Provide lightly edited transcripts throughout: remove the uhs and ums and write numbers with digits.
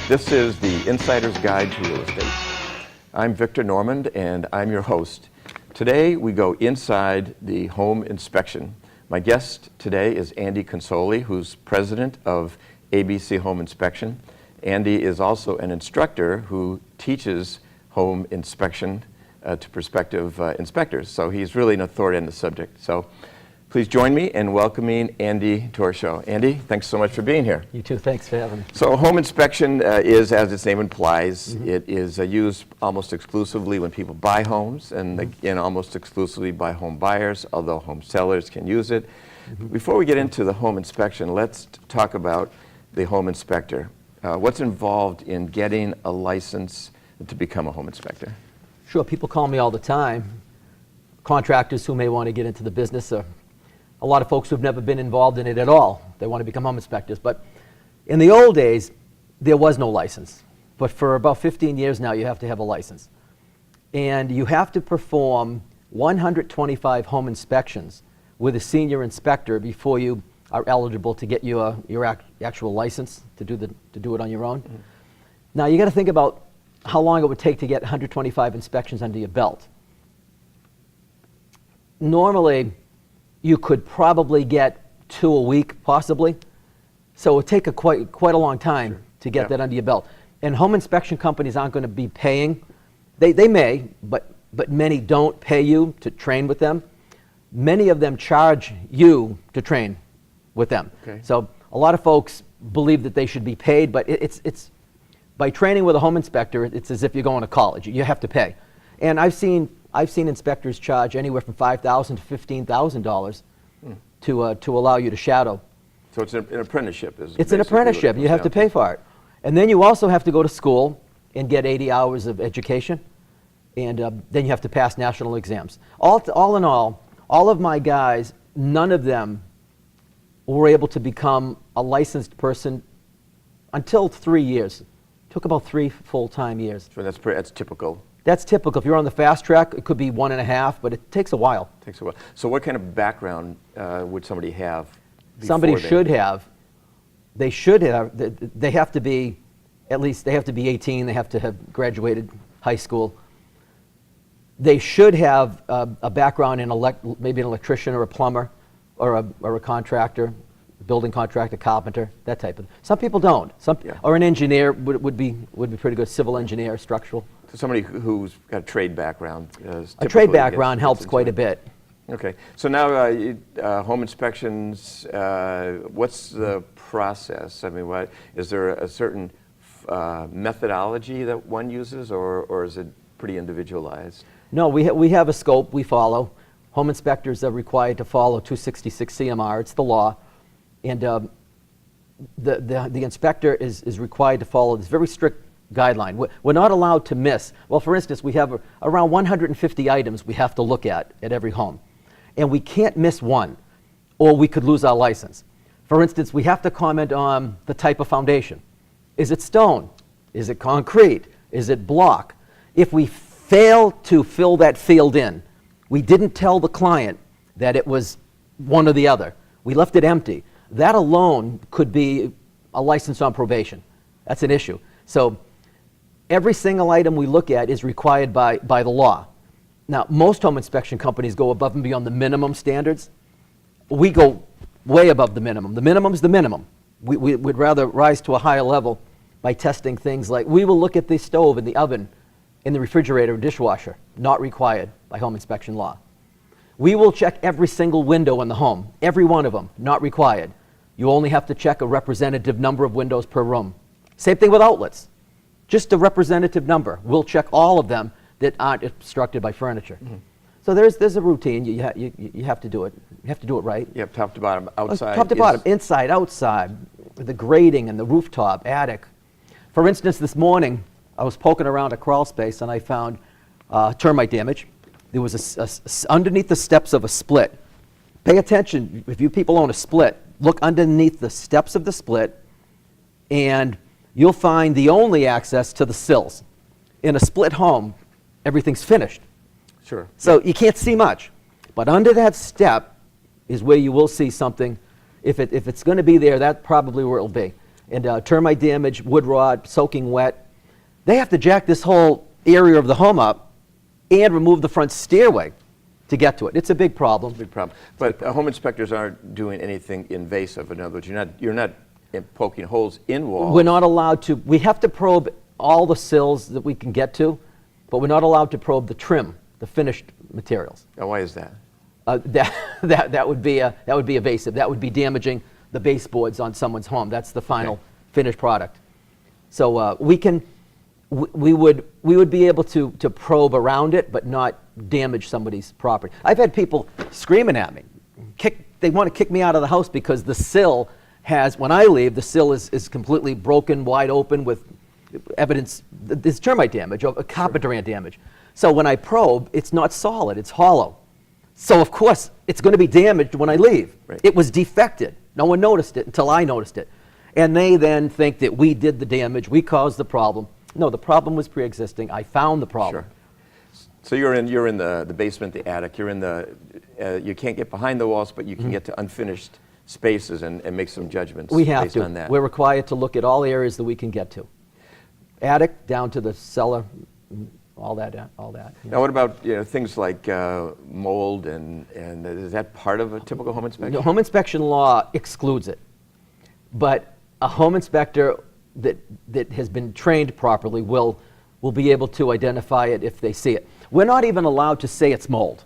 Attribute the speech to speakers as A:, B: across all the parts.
A: This is the Insider's Guide to Real Estate. I'm Victor Normand, and I'm your host. Today, we go inside the home inspection. My guest today is Andy Consoli, who's president of ABC Home Inspection. Andy is also an instructor who teaches home inspection to prospective inspectors. So he's really an authority on the subject. So please join me in welcoming Andy to our show. Andy, thanks so much for being here.
B: You too. Thanks for having me.
A: So home inspection is, as its name implies, it is used almost exclusively when people buy homes, and again, almost exclusively by home buyers, although home sellers can use it. Before we get into the home inspection, let's talk about the home inspector. What's involved in getting a license to become a home inspector?
B: Sure. People call me all the time. Contractors who may want to get into the business, a lot of folks who've never been involved in it at all. They want to become home inspectors. But in the old days, there was no license. But for about 15 years now, you have to have a license. And you have to perform 125 home inspections with a senior inspector before you are eligible to get your actual license to do it on your own. Now, you got to think about how long it would take to get 125 inspections under your belt. Normally, you could probably get 2 a week, possibly. So it would take quite a long time to get that under your belt. And home inspection companies aren't going to be paying. They may, but many don't pay you to train with them. Many of them charge you to train with them. Okay. So a lot of folks believe that they should be paid, but it's by training with a home inspector, it's as if you're going to college. You have to pay. And I've seen inspectors charge anywhere from $5,000 to $15,000 to allow you to shadow.
A: So it's an apprenticeship.
B: It's an apprenticeship. You have to pay for it. And then you also have to go to school and get 80 hours of education. And then you have to pass national exams. All in all of my guys, none of them were able to become a licensed person until 3 years. Took about 3 full-time years.
A: So that's typical.
B: That's typical. If you're on the fast track, it could be 1.5, but it takes a while.
A: Takes a while. So what kind of background would somebody have?
B: Somebody should have. They should have. They have to be, at least they have to be 18. They have to have graduated high school. They should have a background in maybe an electrician or a plumber or a contractor, building contractor, carpenter, that type of. Some people don't. Or an engineer would be pretty good. Civil engineer, structural.
A: So somebody who's got a trade background.
B: A trade background helps quite a bit.
A: Okay. So now home inspections, what's the process? I mean, is there a certain methodology that one uses, or is it pretty individualized? No,
B: we have a scope we follow. Home inspectors are required to follow 266 CMR. It's the law. And the inspector is required to follow this very strict guideline. We're not allowed to miss. Well, for instance, we have around 150 items we have to look at every home. And we can't miss one, or we could lose our license. For instance, we have to comment on the type of foundation. Is it stone? Is it concrete? Is it block? If we fail to fill that field in, we didn't tell the client that it was one or the other. We left it empty. That alone could be a license on probation. That's an issue. So every single item we look at is required by the law. Now, most home inspection companies go above and beyond the minimum standards. We go way above the minimum. The minimum is the minimum. We'd rather rise to a higher level by testing things like, we will look at the stove and the oven and the refrigerator and dishwasher, not required by home inspection law. We will check every single window in the home, every one of them, not required. You only have to check a representative number of windows per room. Same thing with outlets. Just a representative number. We'll check all of them that aren't obstructed by furniture. So there's a routine. You have to do it. You have to do it right.
A: You have top to bottom, outside.
B: Top to bottom, inside, outside, the grading and the rooftop, attic. For instance, this morning, I was poking around a crawl space and I found termite damage. There was underneath the steps of a split. Pay attention, if you people own a split, look underneath the steps of the split and you'll find the only access to the sills. In a split home, everything's finished.
A: Sure.
B: So you can't see much. But under that step is where you will see something. If it's going to be there, that's probably where it'll be. And termite damage, wood rot, soaking wet. They have to jack this whole area of the home up and remove the front stairway to get to it. It's a big problem.
A: Big problem. But home inspectors aren't doing anything invasive. In other words, you're not poking holes in walls.
B: We're not allowed to. We have to probe all the sills that we can get to, but we're not allowed to probe the trim, the finished materials.
A: Now, why is that?
B: That would be evasive. That would be damaging the baseboards on someone's home. That's the final finished product. So we would be able to probe around it, but not damage somebody's property. I've had people screaming at me. They want to kick me out of the house because the sill has, when I leave, the sill is completely broken, wide open with evidence. There's termite damage or carpenter ant damage. So when I probe, it's not solid, it's hollow. So of course, it's going to be damaged when I leave.
A: Right.
B: It was defected. No one noticed it until I noticed it. And they then think that we did the damage, we caused the problem. No, the problem was pre-existing. I found the problem.
A: Sure. So you're in the basement, the attic. You're in the, you can't get behind the walls, but you can get to unfinished spaces and make some judgments
B: We have
A: based
B: to.
A: on that.
B: We're required to look at all areas that we can get to. Attic down to the cellar, all that.
A: Now, what about things like mold and is that part of a typical home inspection?
B: The home inspection law excludes it, but a home inspector that has been trained properly will be able to identify it if they see it. We're not even allowed to say it's mold.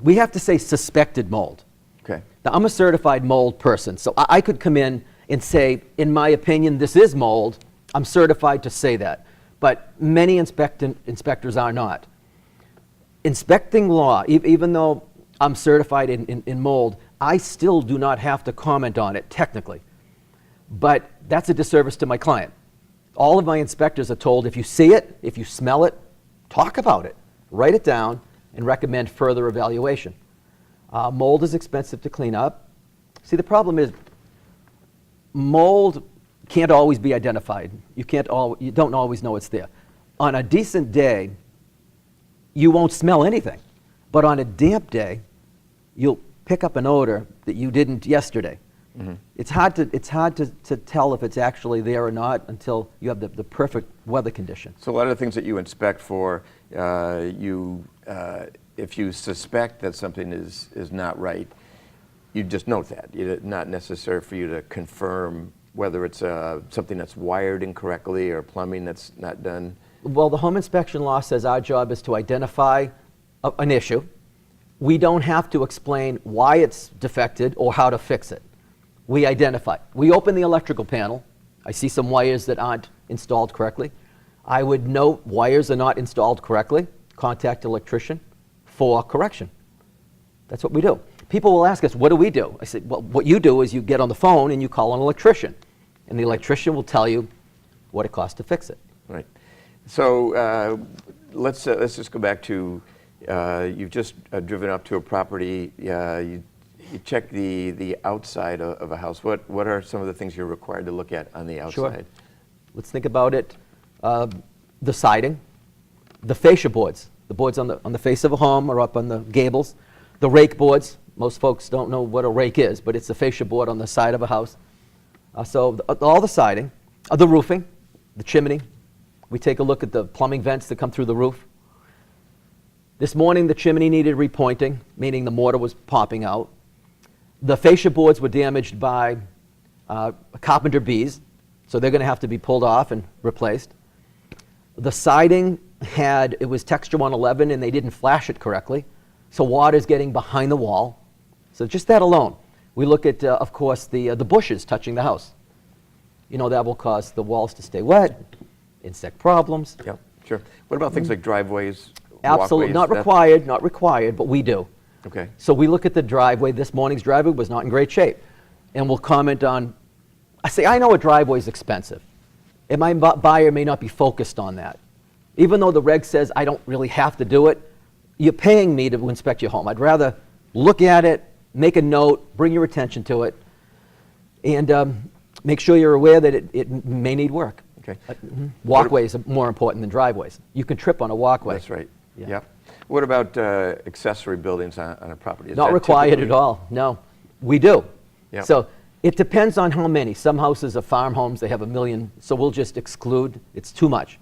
B: We have to say suspected mold.
A: Okay.
B: Now, I'm a certified mold person, so I could come in and say, in my opinion, this is mold. I'm certified to say that. But many inspectors are not. Inspecting law, even though I'm certified in mold, I still do not have to comment on it technically. But that's a disservice to my client. All of my inspectors are told, if you see it, if you smell it, talk about it, write it down, and recommend further evaluation. Mold is expensive to clean up. See, the problem is mold can't always be identified. You don't always know it's there. On a decent day, you won't smell anything. But on a damp day, you'll pick up an odor that you didn't yesterday. Mm-hmm. It's hard to tell if it's actually there or not until you have the perfect weather condition.
A: So a lot of the things that you inspect for, if you suspect that something is not right, you just note that. It's not necessary for you to confirm whether it's something that's wired incorrectly or plumbing that's not done.
B: Well, the home inspection law says our job is to identify an issue. We don't have to explain why it's defected or how to fix it. We identify. We open the electrical panel. I see some wires that aren't installed correctly. I would note wires are not installed correctly. Contact electrician for correction. That's what we do. People will ask us, what do we do? I said, well, what you do is you get on the phone and you call an electrician. And the electrician will tell you what it costs to fix it.
A: Right. So let's just go back to, you've just driven up to a property, you check the outside of a house. What are some of the things you're required to look at on the outside?
B: Sure. Let's think about it. The siding, the fascia boards, the boards on the face of a home or up on the gables, the rake boards. Most folks don't know what a rake is, but it's a fascia board on the side of a house. So all the siding, the roofing, the chimney. We take a look at the plumbing vents that come through the roof. This morning the chimney needed repointing, meaning the mortar was popping out. The fascia boards were damaged by carpenter bees, so they're going to have to be pulled off and replaced. The siding it was texture 111 and they didn't flash it correctly, so water's getting behind the wall. So just that alone. We look at, of course, the bushes touching the house. You know, that will cause the walls to stay wet, insect problems.
A: Yeah, sure. What about things like driveways,
B: Absolutely,
A: walkways?
B: not required, but we do.
A: Okay.
B: So we look at the driveway. This morning's driveway was not in great shape. And we'll comment on, I know a driveway is expensive. And my buyer may not be focused on that. Even though the reg says I don't really have to do it, you're paying me to inspect your home. I'd rather look at it, make a note, bring your attention to it, and make sure you're aware that it may need work.
A: Okay.
B: Walkways are more important than driveways. You can trip on a walkway.
A: That's right.
B: Yeah.
A: Yep. What about accessory buildings on a property? Is
B: Not
A: that
B: required
A: typically-
B: at all, no. We do.
A: Yep.
B: So It depends on how many. Some houses are farm homes, they have 1 million, so we'll just exclude, it's too much.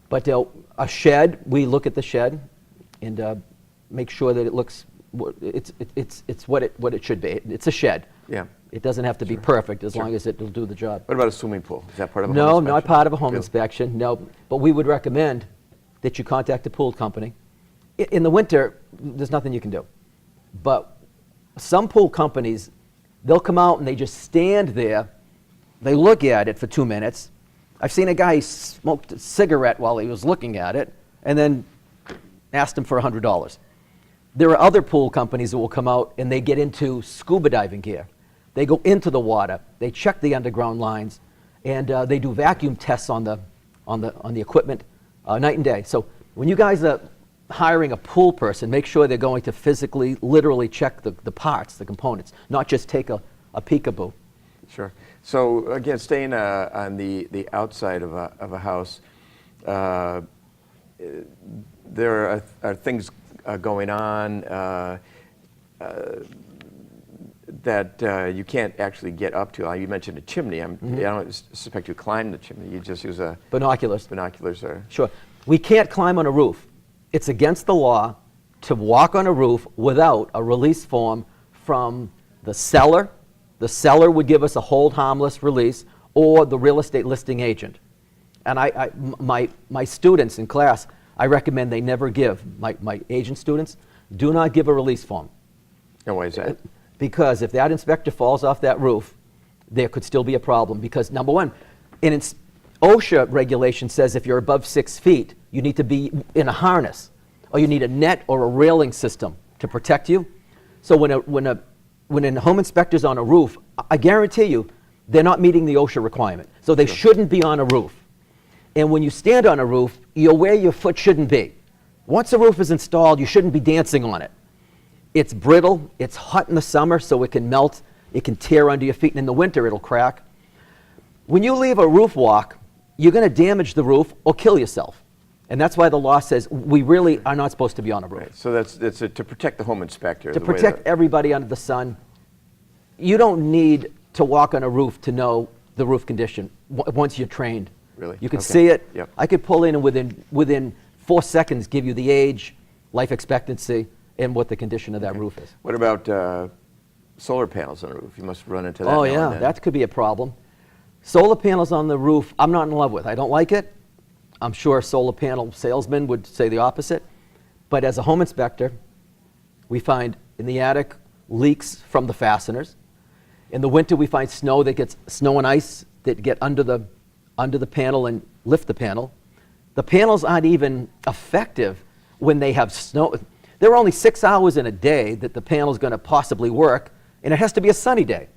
B: But a shed, we look at the shed and make sure that it looks, it's what it should be. It's a shed.
A: Yeah.
B: It doesn't have to be perfect as long as it'll do the job.
A: What about a swimming pool? Is that part of a home
B: No,
A: inspection?
B: not part of a home
A: Good.
B: inspection, no. But we would recommend that you contact a pool company. In the winter, there's nothing you can do. But some pool companies, they'll come out and they just stand there, they look at it for 2 minutes. I've seen a guy smoked a cigarette while he was looking at it and then asked him for $100. There are other pool companies that will come out and they get into scuba diving gear. They go into the water, they check the underground lines, and they do vacuum tests on the equipment night and day. So when you guys are hiring a pool person, make sure they're going to physically, literally check the parts, the components, not just take a peekaboo.
A: Sure. So again, staying on the outside of a house, there are things going on that you can't actually get up to. You mentioned a chimney. I don't suspect you climb the chimney. You just use
B: Binoculars.
A: binoculars. Or
B: Sure. We can't climb on a roof. It's against the law to walk on a roof without a release form from the seller. The seller would give us a hold harmless release, or the real estate listing agent. And my students in class, I recommend they never give, my agent students, do not give a release form.
A: And why is that?
B: Because if that inspector falls off that roof, there could still be a problem. Because number one, OSHA regulation says if you're above 6 feet, you need to be in a harness, or you need a net or a railing system to protect you. So when a home inspector's on a roof, I guarantee you, they're not meeting the OSHA requirement. So they shouldn't be on a roof. And when you stand on a roof, you're where your foot shouldn't be. Once a roof is installed, you shouldn't be dancing on it. It's brittle, it's hot in the summer, so it can melt, it can tear under your feet, and in the winter it'll crack. When you leave a roof walk, you're going to damage the roof or kill yourself. And that's why the law says we really are not supposed to be on a roof.
A: Right. So that's to protect the home inspector.
B: To protect everybody under the sun. You don't need to walk on a roof to know the roof condition once you're trained.
A: Really?
B: You can
A: Okay.
B: see it.
A: Yep.
B: I could pull in and within 4 seconds give you the age, life expectancy, and what the condition of that roof is.
A: What about solar panels on the roof? You must run into that.
B: Oh
A: now and
B: yeah,
A: then.
B: that could be a problem. Solar panels on the roof, I'm not in love with. I don't like it. I'm sure solar panel salesmen would say the opposite. But as a home inspector, we find in the attic leaks from the fasteners. In the winter, we find snow and ice that get under the panel and lift the panel. The panels aren't even effective when they have snow. There are only 6 hours in a day that the panel's going to possibly work, and it has to be a sunny day.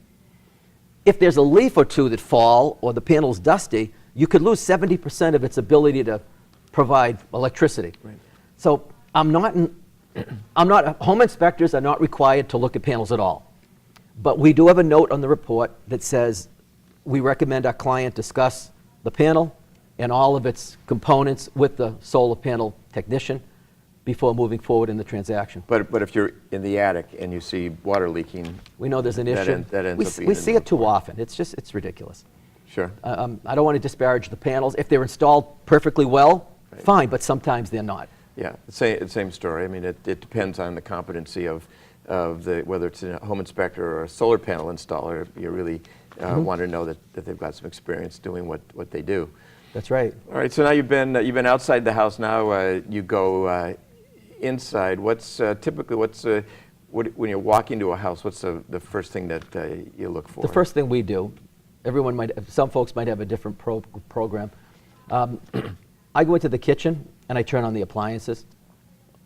B: If there's a leaf or two that fall or the panel's dusty, you could lose 70% of its ability to provide electricity.
A: Right.
B: So home inspectors are not required to look at panels at all. But we do have a note on the report that says we recommend our client discuss the panel and all of its components with the solar panel technician before moving forward in the transaction.
A: But if you're in the attic and you see water leaking,
B: We know there's an
A: That
B: issue.
A: ends up being
B: We
A: a
B: see
A: no
B: it too often. It's ridiculous.
A: sure.
B: I don't want to disparage the panels. If they're installed perfectly well,
A: Right.
B: fine, but sometimes they're not.
A: Yeah, same story. I mean, it depends on the competency of whether it's a home inspector or a solar panel installer. You really want to know that they've got some experience doing what they do.
B: That's right.
A: All right, so now you've been outside the house. Now you go inside. When you're walking to a house, what's the first thing that you look for?
B: The first thing we do, some folks might have a different program. I go into the kitchen and I turn on the appliances.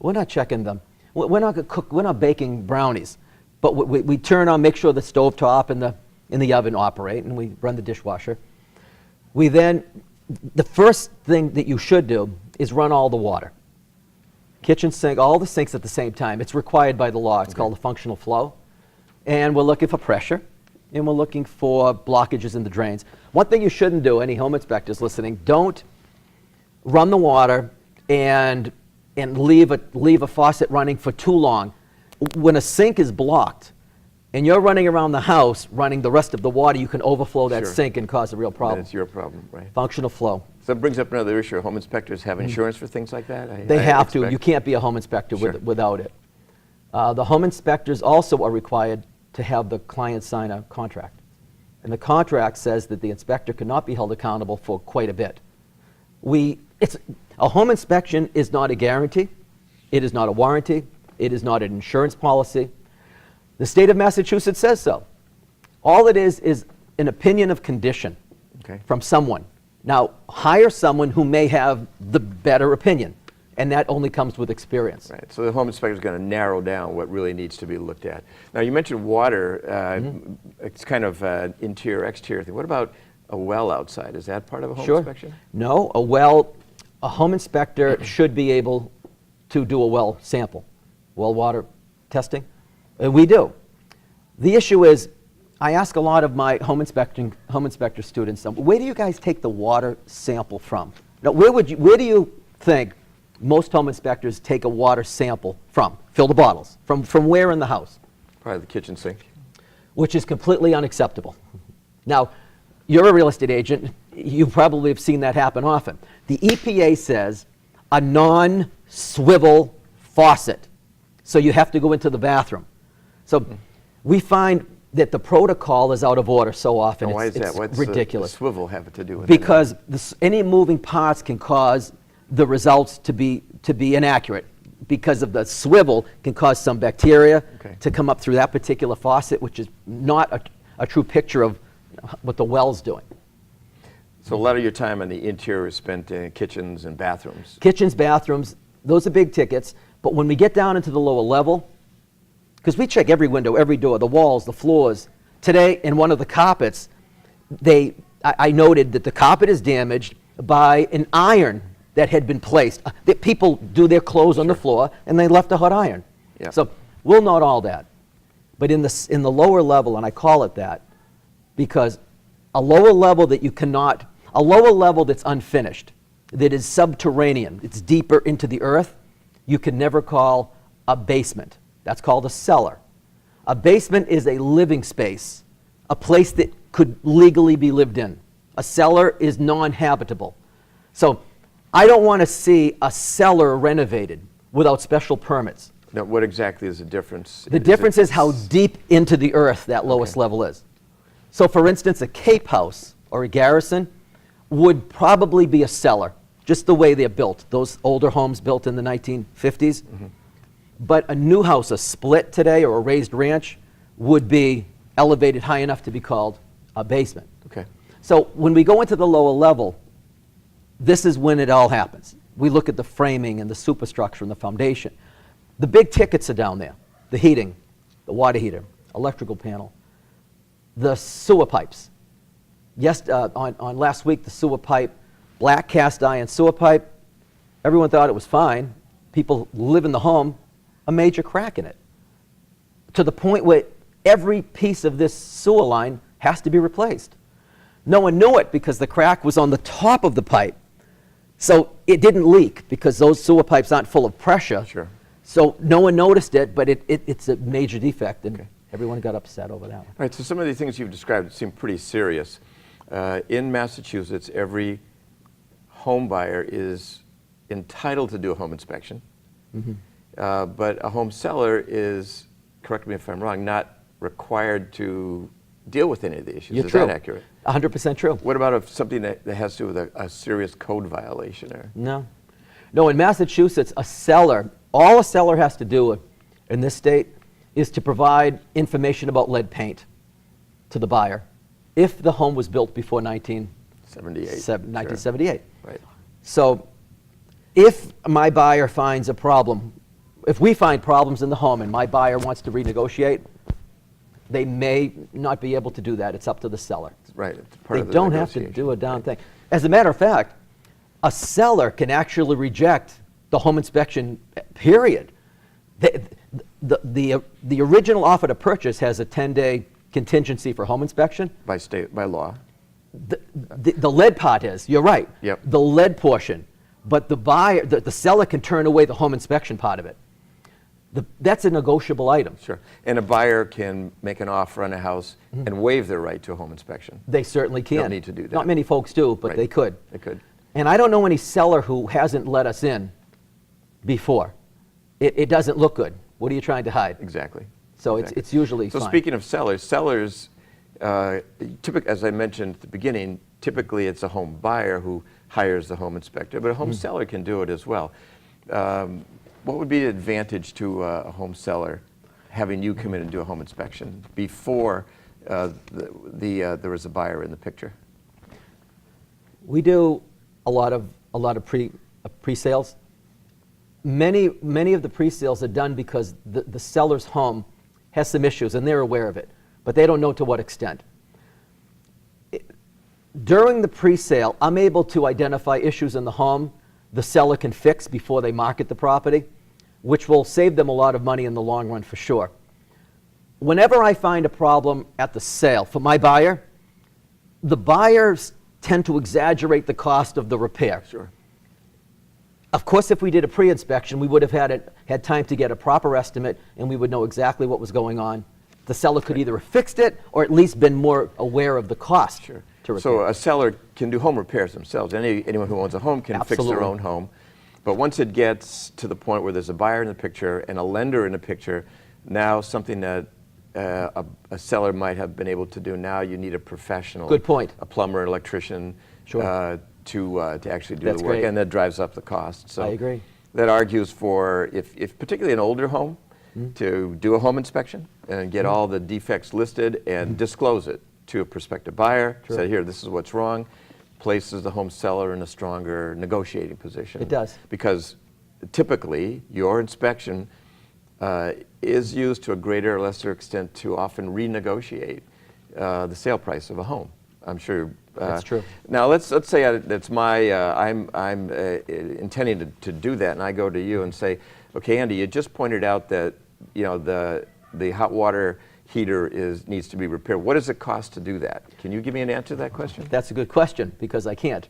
B: We're not checking them. We're not baking brownies, but we turn on, make sure the stovetop and the oven operate, and we run the dishwasher. The first thing that you should do is run all the water. Kitchen sink, all the sinks at the same time. It's required by the law. It's called a functional flow. And we're looking for pressure, and we're looking for blockages in the drains. One thing you shouldn't do, any home inspectors listening, don't run the water and leave a faucet running for too long. When a sink is blocked, and you're running around the house running the rest of the water, you can overflow that
A: Sure.
B: sink and cause a real
A: Then
B: problem.
A: it's your problem, right?
B: Functional flow.
A: So it brings up another issue. Home inspectors have insurance for things like that?
B: They
A: I
B: have to.
A: expect.
B: You can't be a home inspector
A: Sure.
B: without it. The home inspectors also are required to have the client sign a contract. And the contract says that the inspector cannot be held accountable for quite a bit. A home inspection is not a guarantee. It is not a warranty. It is not an insurance policy. The state of Massachusetts says so. All it is an opinion of condition
A: Okay.
B: from someone. Now, hire someone who may have the better opinion, and that only comes with experience.
A: Right, so the home inspector is going to narrow down what really needs to be looked at. Now, you mentioned water. It's kind of an interior-exterior thing. What about a well outside? Is that part of a home inspection?
B: No, a home inspector should be able to do a well sample, well water testing. We do. The issue is, I ask a lot of my home inspector students, where do you guys take the water sample from? Now, where do you think most home inspectors take a water sample from? Fill the bottles. From where in the house?
A: Probably the kitchen sink.
B: Which is completely unacceptable. Now, you're a real estate agent. You probably have seen that happen often. The EPA says a non-swivel faucet. So you have to go into the bathroom. So we find that the protocol is out of order so often.
A: Now, why is that?
B: It's
A: What's
B: ridiculous.
A: the swivel have to do with it?
B: Because any moving parts can cause the results to be inaccurate. Because of the swivel can cause some bacteria
A: Okay.
B: to come up through that particular faucet, which is not a true picture of what the well's doing.
A: So a lot of your time on the interior is spent in kitchens and bathrooms.
B: Kitchens, bathrooms, those are big tickets. But when we get down into the lower level, because we check every window, every door, the walls, the floors. Today, in one of the carpets, I noted that the carpet is damaged by an iron that had been placed. That people do their clothes on the floor, and they left a hot iron.
A: Yeah.
B: So we'll note all that. But in the lower level, and I call it that, because a lower level that's unfinished, that is subterranean, it's deeper into the earth, you can never call a basement. That's called a cellar. A basement is a living space, a place that could legally be lived in. A cellar is non-habitable. So I don't want to see a cellar renovated without special permits.
A: Now, what exactly is the difference?
B: The difference is how deep into the earth that lowest level is. So for instance, a Cape house or a garrison would probably be a cellar, just the way they're built, those older homes built in the 1950s. But a new house, a split today or a raised ranch, would be elevated high enough to be called a basement.
A: Okay.
B: So when we go into the lower level, this is when it all happens. We look at the framing and the superstructure and the foundation. The big tickets are down there: the heating, the water heater, electrical panel, the sewer pipes. Yes, on last week, the sewer pipe, black cast iron sewer pipe, everyone thought it was fine. People live in the home, a major crack in it, to the point where every piece of this sewer line has to be replaced. No one knew it because the crack was on the top of the pipe. So it didn't leak because those sewer pipes aren't full of pressure.
A: Sure.
B: So no one noticed it, but it's a major defect, and everyone got upset over that one.
A: All right, so some of the things you've described seem pretty serious. In Massachusetts, every home buyer is entitled to do a home inspection, but a home seller is, correct me if I'm wrong, not required to deal with any of the issues.
B: You're
A: Is
B: true.
A: that accurate?
B: 100% true.
A: What about something that has to do with a serious code violation? Or?
B: No. No, in Massachusetts, all a seller has to do in this state is to provide information about lead paint to the buyer if the home was built before 1978.
A: Right.
B: So if my buyer finds a problem, if we find problems in the home and my buyer wants to renegotiate, they may not be able to do that. It's up to the seller.
A: Right. It's part
B: They
A: of the
B: don't have to
A: negotiation.
B: do a darn thing. As a matter of fact, a seller can actually reject the home inspection, period. The original offer to purchase has a 10-day contingency for home inspection.
A: By law.
B: The lead part is, you're right,
A: Yep.
B: the lead portion, but the seller can turn away the home inspection part of it. That's a negotiable item.
A: Sure. And a buyer can make an offer on a house and waive their right to a home inspection.
B: They certainly can.
A: They don't need to do that.
B: Not many folks do, but
A: Right.
B: they could.
A: They could.
B: And I don't know any seller who hasn't let us in before. It doesn't look good. What are you trying to hide?
A: Exactly.
B: So
A: Exactly.
B: it's usually
A: So
B: fine.
A: speaking of sellers, as I mentioned at the beginning, typically it's a home buyer who hires the home inspector, but a home seller can do it as well. What would be the advantage to a home seller having you come in and do a home inspection before there is a buyer in the picture?
B: We do a lot of pre-sales. Many of the pre-sales are done because the seller's home has some issues and they're aware of it, but they don't know to what extent. During the pre-sale, I'm able to identify issues in the home the seller can fix before they market the property, which will save them a lot of money in the long run for sure. Whenever I find a problem at the sale for my buyer, the buyers tend to exaggerate the cost of the repair.
A: Sure.
B: Of course, if we did a pre-inspection, we would have had time to get a proper estimate and we would know exactly what was going on. The seller could either have fixed it or at least been more aware of the cost to repair.
A: So a seller can do home repairs themselves. Anyone who owns a home can fix their own home. But once it gets to the point where there's a buyer in the picture and a lender in the picture, now something that a seller might have been able to do, now you need a professional.
B: Good point.
A: A plumber, an electrician,
B: Sure.
A: to actually do
B: That's
A: the work,
B: great.
A: and that drives up the cost. So
B: I agree.
A: That argues for, if particularly an older home, to do a home inspection and get all the defects listed and disclose it to a prospective buyer.
B: Sure.
A: Say, here, this is what's wrong. Places the home seller in a stronger negotiating position.
B: It does.
A: Because typically, your inspection is used to a greater or lesser extent to often renegotiate the sale price of a home. I'm sure.
B: That's true.
A: Now let's say that's I'm intending to do that, and I go to you and say, okay, Andy, you just pointed out that the hot water heater needs to be repaired. What does it cost to do that? Can you give me an answer to that question?
B: That's a good question because I can't.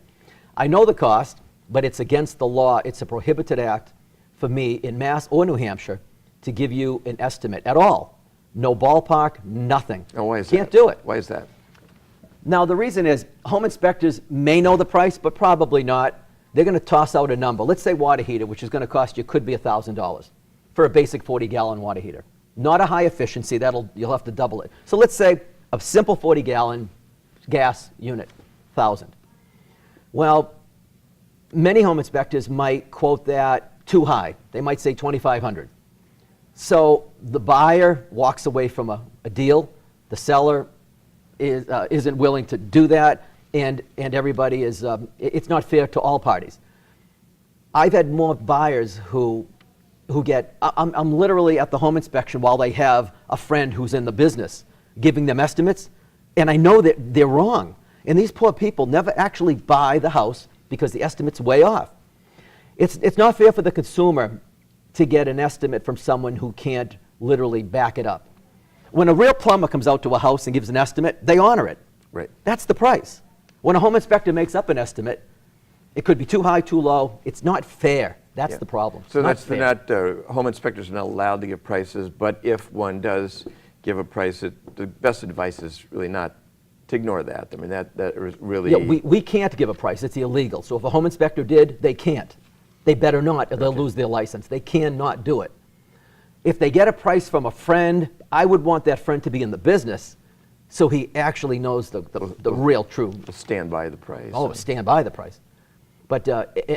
B: I know the cost, but it's against the law. It's a prohibited act for me in Mass or New Hampshire to give you an estimate at all. No ballpark, nothing.
A: Oh, why is that?
B: Can't do it.
A: Why is that?
B: Now, the reason is home inspectors may know the price, but probably not. They're going to toss out a number. Let's say water heater, which is going to cost you, could be $1,000 for a basic 40-gallon water heater. Not a high efficiency, you'll have to double it. So let's say a simple 40-gallon gas unit, 1,000. Well, many home inspectors might quote that too high. They might say 2,500. So the buyer walks away from a deal. The seller isn't willing to do that, and everybody is. It's not fair to all parties. I've had more buyers who get. I'm literally at the home inspection while they have a friend who's in the business giving them estimates, and I know that they're wrong. And these poor people never actually buy the house because the estimate's way off. It's not fair for the consumer to get an estimate from someone who can't literally back it up. When a real plumber comes out to a house and gives an estimate, they honor it.
A: Right.
B: That's the price. When a home inspector makes up an estimate, it could be too high, too low. It's not fair. That's the problem.
A: So
B: It's not fair.
A: home inspectors are not allowed to give prices, but if one does give a price, the best advice is really not to ignore that. I mean, that is really...
B: Yeah, we can't give a price. It's illegal. So if a home inspector did, they can't. They better not, or they'll lose their license. They cannot do it. If they get a price from a friend, I would want that friend to be in the business so he actually knows the real true.
A: stand by the price.
B: Oh, stand by the price. But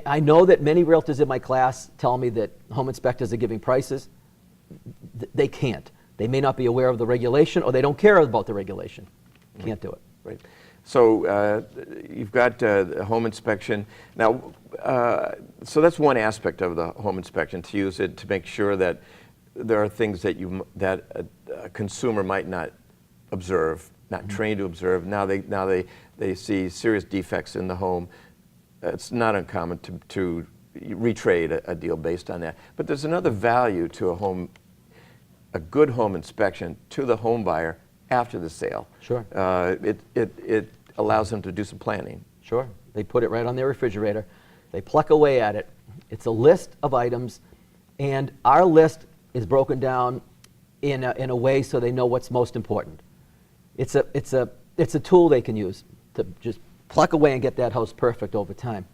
B: I know that many realtors in my class tell me that home inspectors are giving prices. They can't. They may not be aware of the regulation or they don't care about the regulation. Can't do it.
A: Right. So you've got a home inspection. Now, so that's one aspect of the home inspection, to use it to make sure that there are things that a consumer might not observe, not trained to observe. Now they see serious defects in the home. It's not uncommon to retrade a deal based on that. But there's another value to a good home inspection to the home buyer after the sale.
B: Sure.
A: It allows them to do some planning.
B: Sure. They put it right on their refrigerator. They pluck away at it. It's a list of items, and our list is broken down in a way so they know what's most important. It's a tool they can use to just pluck away and get that house perfect over time.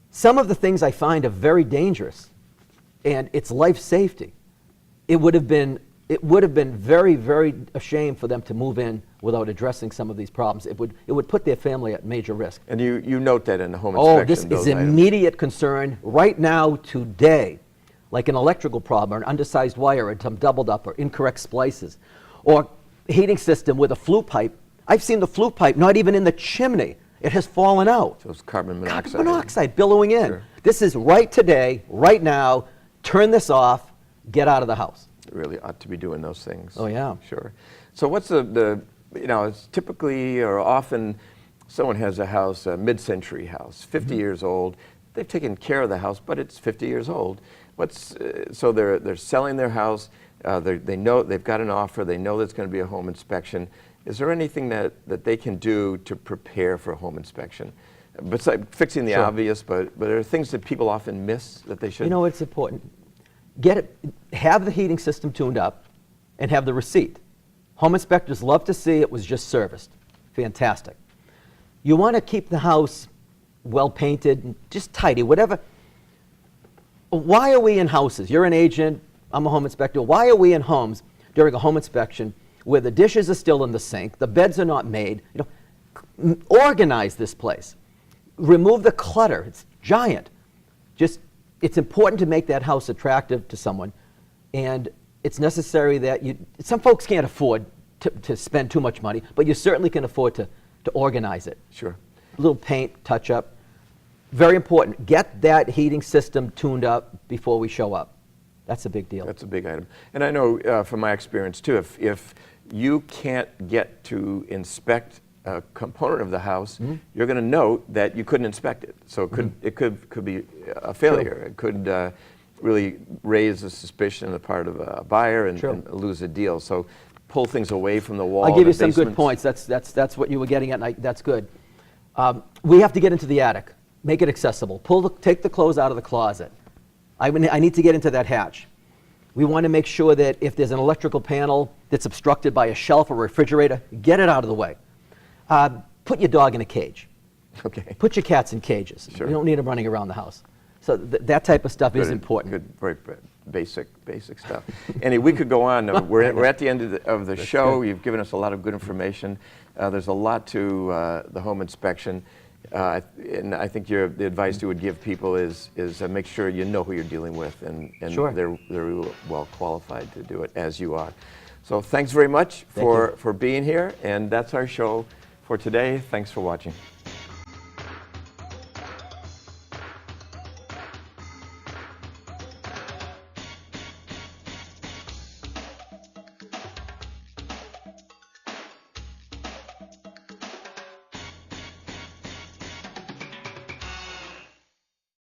B: Some of the things I find are very dangerous, and it's life safety. It would have been very, very a shame for them to move in without addressing some of these problems. It would put their family at major risk.
A: And you note that in the home inspection.
B: Oh, this is immediate concern right now, today, like an electrical problem, or an undersized wire, or some doubled up, or incorrect splices, or heating system with a flue pipe. I've seen the flue pipe not even in the chimney. It has fallen out.
A: So it's carbon monoxide.
B: Carbon monoxide billowing in.
A: Sure.
B: This is right today, right now. Turn this off. Get out of the house.
A: Really ought to be doing those things.
B: Oh, yeah.
A: Sure. So what's it's typically or often someone has a house, a mid-century house, 50 years old. They've taken care of the house, but it's 50 years old. So they're selling their house. They know they've got an offer. They know there's going to be a home inspection. Is there anything that they can do to prepare for a home inspection? Besides fixing the
B: Sure.
A: obvious, but are there things that people often miss that they should?
B: You know, it's important. Have the heating system tuned up and have the receipt. Home inspectors love to see it was just serviced. Fantastic. You want to keep the house well painted and just tidy, whatever. Why are we in houses? You're an agent, I'm a home inspector. Why are we in homes during a home inspection where the dishes are still in the sink, the beds are not made? Organize this place. Remove the clutter. It's giant. It's important to make that house attractive to someone, and it's necessary that some folks can't afford to spend too much money, but you certainly can afford to organize it.
A: Sure.
B: A little paint, touch up. Very important. Get that heating system tuned up before we show up. That's a big deal.
A: That's a big item. And I know from my experience too, if you can't get to inspect a component of the house, you're going to note that you couldn't inspect it. So it could be a failure. Sure. It could really raise a suspicion on the part of a buyer and lose a deal. So pull things away from the wall.
B: I'll give you some good points. That's what you were getting at. That's good. We have to get into the attic. Make it accessible. Take the clothes out of the closet. I need to get into that hatch. We want to make sure that if there's an electrical panel that's obstructed by a shelf or refrigerator, get it out of the way. Put your dog in a cage.
A: Okay.
B: Put your cats in cages.
A: Sure.
B: You don't need them running around the house. So that type of stuff is important.
A: Good, very basic stuff. Anyway, we could go on. We're at the end of the show. Good. You've given us a lot of good information. There's a lot to the home inspection. And I think the advice you would give people is make sure you know who you're dealing with, and
B: Sure.
A: they're well qualified to do it, as you are. So thanks very much for being here, and that's our show for today. Thanks for watching.